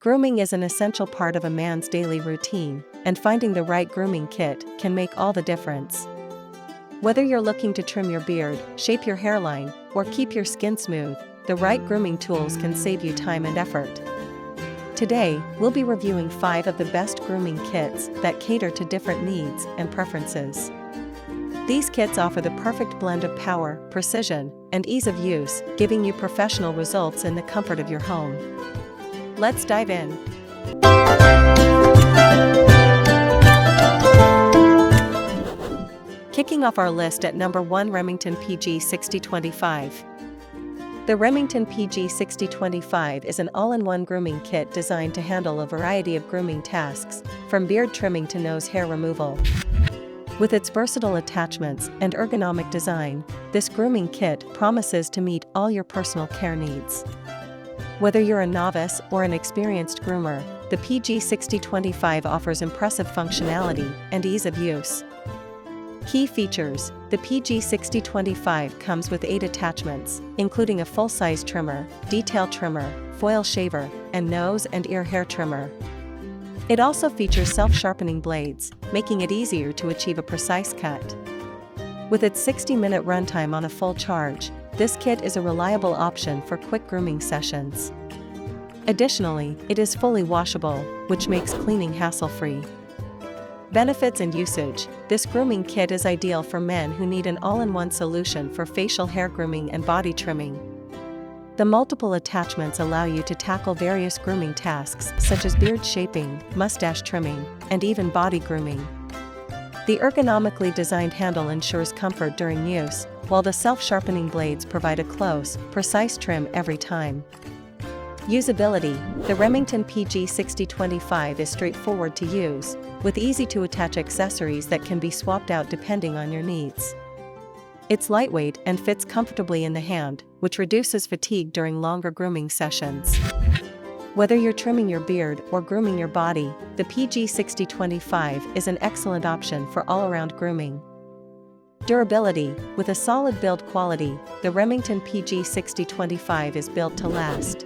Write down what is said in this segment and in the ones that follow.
Grooming is an essential part of a man's daily routine, and finding the right grooming kit can make all the difference. Whether you're looking to trim your beard, shape your hairline, or keep your skin smooth, the right grooming tools can save you time and effort. Today, we'll be reviewing 5 of the best grooming kits that cater to different needs and preferences. These kits offer the perfect blend of power, precision, and ease of use, giving you professional results in the comfort of your home. Let's dive in. Kicking off our list at number 1, Remington PG6025. The Remington PG6025 is an all-in-one grooming kit designed to handle a variety of grooming tasks, from beard trimming to nose hair removal. With its versatile attachments and ergonomic design, this grooming kit promises to meet all your personal care needs. Whether you're a novice or an experienced groomer, the PG6025 offers impressive functionality and ease of use. Key features: the PG6025 comes with 8 attachments, including a full-size trimmer, detail trimmer, foil shaver, and nose and ear hair trimmer. It also features self-sharpening blades, making it easier to achieve a precise cut. With its 60-minute runtime on a full charge, this kit is a reliable option for quick grooming sessions. Additionally, it is fully washable, which makes cleaning hassle-free. Benefits and usage: this grooming kit is ideal for men who need an all-in-one solution for facial hair grooming and body trimming. The multiple attachments allow you to tackle various grooming tasks such as beard shaping, mustache trimming, and even body grooming. The ergonomically designed handle ensures comfort during use, while the self-sharpening blades provide a close, precise trim every time. Usability: the Remington PG6025 is straightforward to use, with easy-to-attach accessories that can be swapped out depending on your needs. It's lightweight and fits comfortably in the hand, which reduces fatigue during longer grooming sessions. Whether you're trimming your beard or grooming your body, the PG6025 is an excellent option for all-around grooming. Durability: with a solid build quality, the Remington PG6025 is built to last.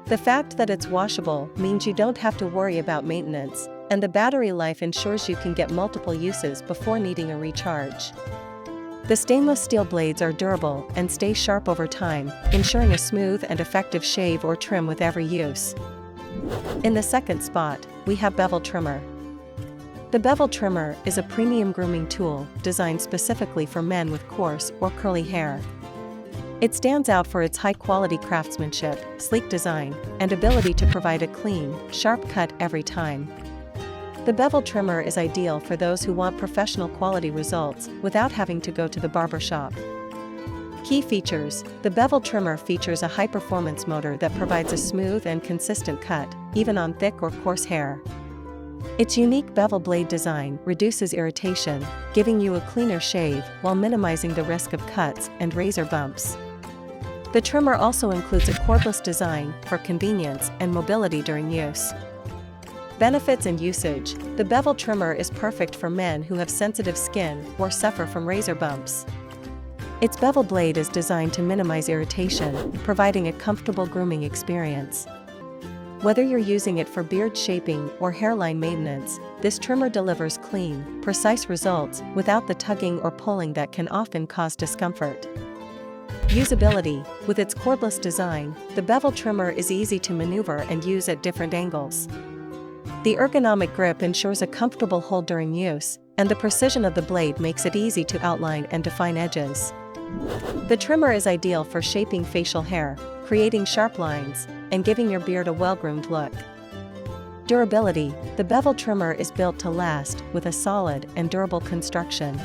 The fact that it's washable means you don't have to worry about maintenance, and the battery life ensures you can get multiple uses before needing a recharge. The stainless steel blades are durable and stay sharp over time, ensuring a smooth and effective shave or trim with every use. In the second spot, we have Bevel Trimmer. The Bevel Trimmer is a premium grooming tool designed specifically for men with coarse or curly hair. It stands out for its high-quality craftsmanship, sleek design, and ability to provide a clean, sharp cut every time. The Bevel Trimmer is ideal for those who want professional quality results without having to go to the barber shop. Key features: the Bevel Trimmer features a high-performance motor that provides a smooth and consistent cut, even on thick or coarse hair. Its unique bevel blade design reduces irritation, giving you a cleaner shave while minimizing the risk of cuts and razor bumps. The trimmer also includes a cordless design for convenience and mobility during use. Benefits and usage: the Bevel Trimmer is perfect for men who have sensitive skin or suffer from razor bumps. Its bevel blade is designed to minimize irritation, providing a comfortable grooming experience. Whether you're using it for beard shaping or hairline maintenance, this trimmer delivers clean, precise results without the tugging or pulling that can often cause discomfort. Usability: with its cordless design, the Bevel Trimmer is easy to maneuver and use at different angles. The ergonomic grip ensures a comfortable hold during use, and the precision of the blade makes it easy to outline and define edges. The trimmer is ideal for shaping facial hair, creating sharp lines, and giving your beard a well-groomed look. Durability: the Bevel Trimmer is built to last with a solid and durable construction.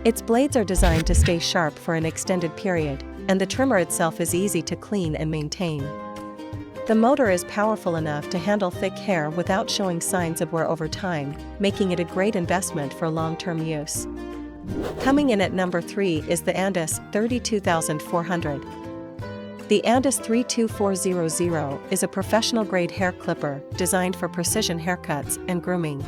Its blades are designed to stay sharp for an extended period, and the trimmer itself is easy to clean and maintain. The motor is powerful enough to handle thick hair without showing signs of wear over time, making it a great investment for long-term use. Coming in at number 3 is the Andis 32400. The Andis 32400 is a professional-grade hair clipper designed for precision haircuts and grooming.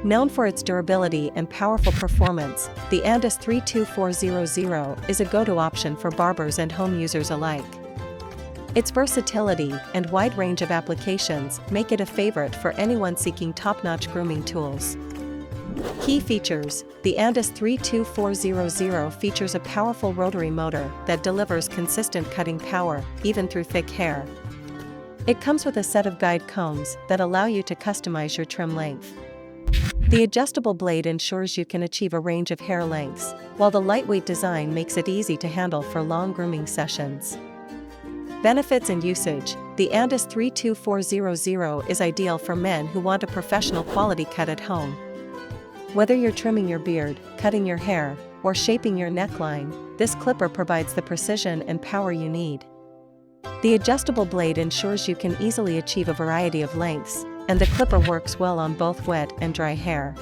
Known for its durability and powerful performance, the Andis 32400 is a go-to option for barbers and home users alike. Its versatility and wide range of applications make it a favorite for anyone seeking top-notch grooming tools. Key features: the Andis 32400 features a powerful rotary motor that delivers consistent cutting power, even through thick hair. It comes with a set of guide combs that allow you to customize your trim length. The adjustable blade ensures you can achieve a range of hair lengths, while the lightweight design makes it easy to handle for long grooming sessions. Benefits and usage: the Andis 32400 is ideal for men who want a professional quality cut at home. Whether you're trimming your beard, cutting your hair, or shaping your neckline, this clipper provides the precision and power you need. The adjustable blade ensures you can easily achieve a variety of lengths, and the clipper works well on both wet and dry hair.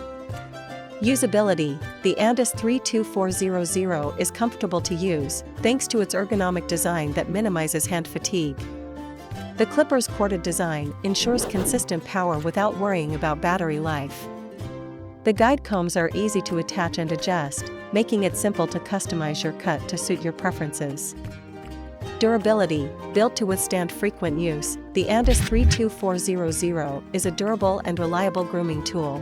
Usability: the Andis 32400 is comfortable to use, thanks to its ergonomic design that minimizes hand fatigue. The clipper's corded design ensures consistent power without worrying about battery life. The guide combs are easy to attach and adjust, making it simple to customize your cut to suit your preferences. Durability: built to withstand frequent use, the Andis 32400 is a durable and reliable grooming tool.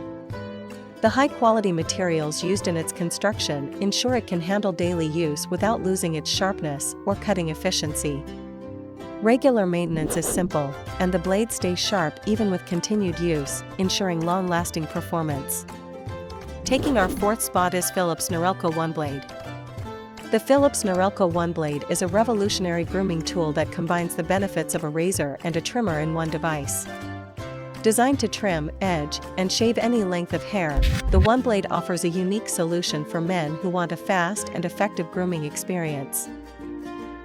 The high-quality materials used in its construction ensure it can handle daily use without losing its sharpness or cutting efficiency. Regular maintenance is simple, and the blade stays sharp even with continued use, ensuring long-lasting performance. Taking our fourth spot is Philips Norelco OneBlade. The Philips Norelco OneBlade is a revolutionary grooming tool that combines the benefits of a razor and a trimmer in one device. Designed to trim, edge, and shave any length of hair, the OneBlade offers a unique solution for men who want a fast and effective grooming experience.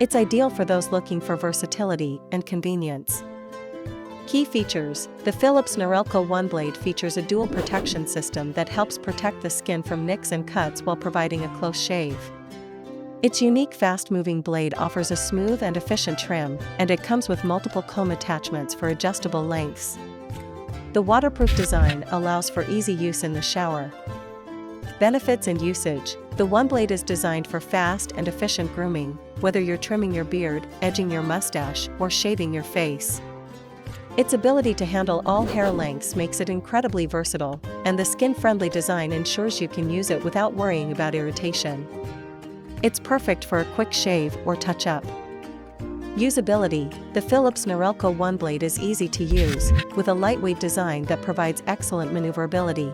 It's ideal for those looking for versatility and convenience. Key features: the Philips Norelco OneBlade features a dual protection system that helps protect the skin from nicks and cuts while providing a close shave. Its unique fast-moving blade offers a smooth and efficient trim, and it comes with multiple comb attachments for adjustable lengths. The waterproof design allows for easy use in the shower. Benefits and usage: the OneBlade is designed for fast and efficient grooming, whether you're trimming your beard, edging your mustache, or shaving your face. Its ability to handle all hair lengths makes it incredibly versatile, and the skin-friendly design ensures you can use it without worrying about irritation. It's perfect for a quick shave or touch-up. Usability: the Philips Norelco OneBlade is easy to use, with a lightweight design that provides excellent maneuverability.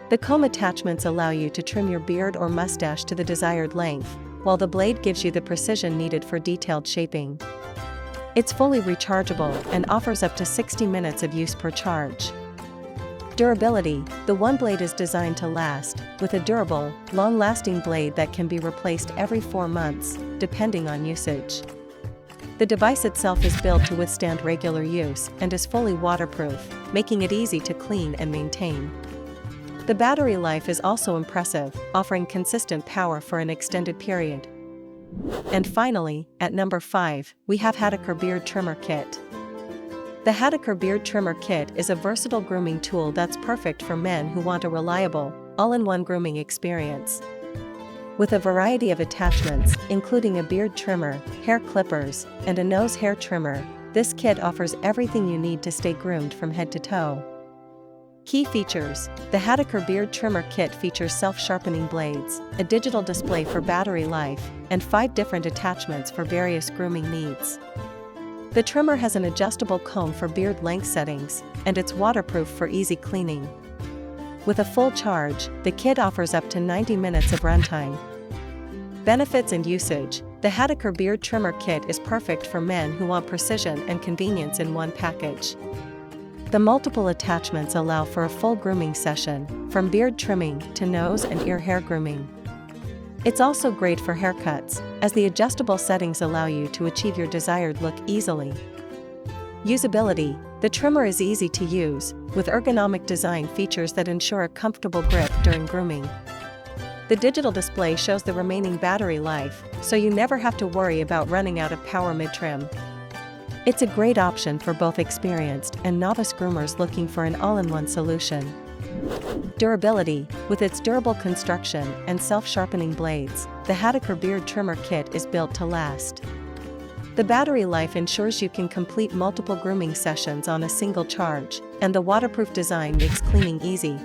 The comb attachments allow you to trim your beard or mustache to the desired length, while the blade gives you the precision needed for detailed shaping. It's fully rechargeable and offers up to 60 minutes of use per charge. Durability: the OneBlade is designed to last, with a durable, long-lasting blade that can be replaced every 4 months, depending on usage. The device itself is built to withstand regular use and is fully waterproof, making it easy to clean and maintain. The battery life is also impressive, offering consistent power for an extended period. And finally, at number 5, we have Hatteker Beard Trimmer Kit. The Hatteker Beard Trimmer Kit is a versatile grooming tool that's perfect for men who want a reliable, all-in-one grooming experience. With a variety of attachments, including a beard trimmer, hair clippers, and a nose hair trimmer, this kit offers everything you need to stay groomed from head to toe. Key features: the Hatteker Beard Trimmer Kit features self-sharpening blades, a digital display for battery life, and 5 different attachments for various grooming needs. The trimmer has an adjustable comb for beard length settings, and it's waterproof for easy cleaning. With a full charge, the kit offers up to 90 minutes of runtime. Benefits and usage: the Hatteker Beard Trimmer Kit is perfect for men who want precision and convenience in one package. The multiple attachments allow for a full grooming session, from beard trimming to nose and ear hair grooming. It's also great for haircuts, as the adjustable settings allow you to achieve your desired look easily. Usability: the trimmer is easy to use, with ergonomic design features that ensure a comfortable grip during grooming. The digital display shows the remaining battery life, so you never have to worry about running out of power mid-trim. It's a great option for both experienced and novice groomers looking for an all-in-one solution. Durability: with its durable construction and self-sharpening blades, the Hatteker Beard Trimmer Kit is built to last. The battery life ensures you can complete multiple grooming sessions on a single charge, and the waterproof design makes cleaning easy.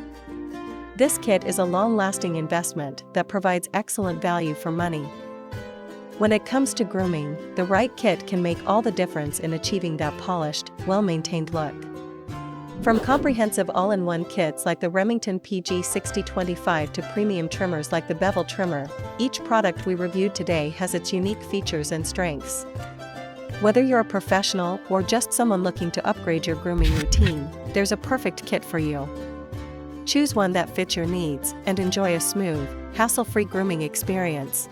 This kit is a long-lasting investment that provides excellent value for money. When it comes to grooming, the right kit can make all the difference in achieving that polished, well-maintained look. From comprehensive all-in-one kits like the Remington PG6025 to premium trimmers like the Bevel Trimmer, each product we reviewed today has its unique features and strengths. Whether you're a professional or just someone looking to upgrade your grooming routine, there's a perfect kit for you. Choose one that fits your needs and enjoy a smooth, hassle-free grooming experience.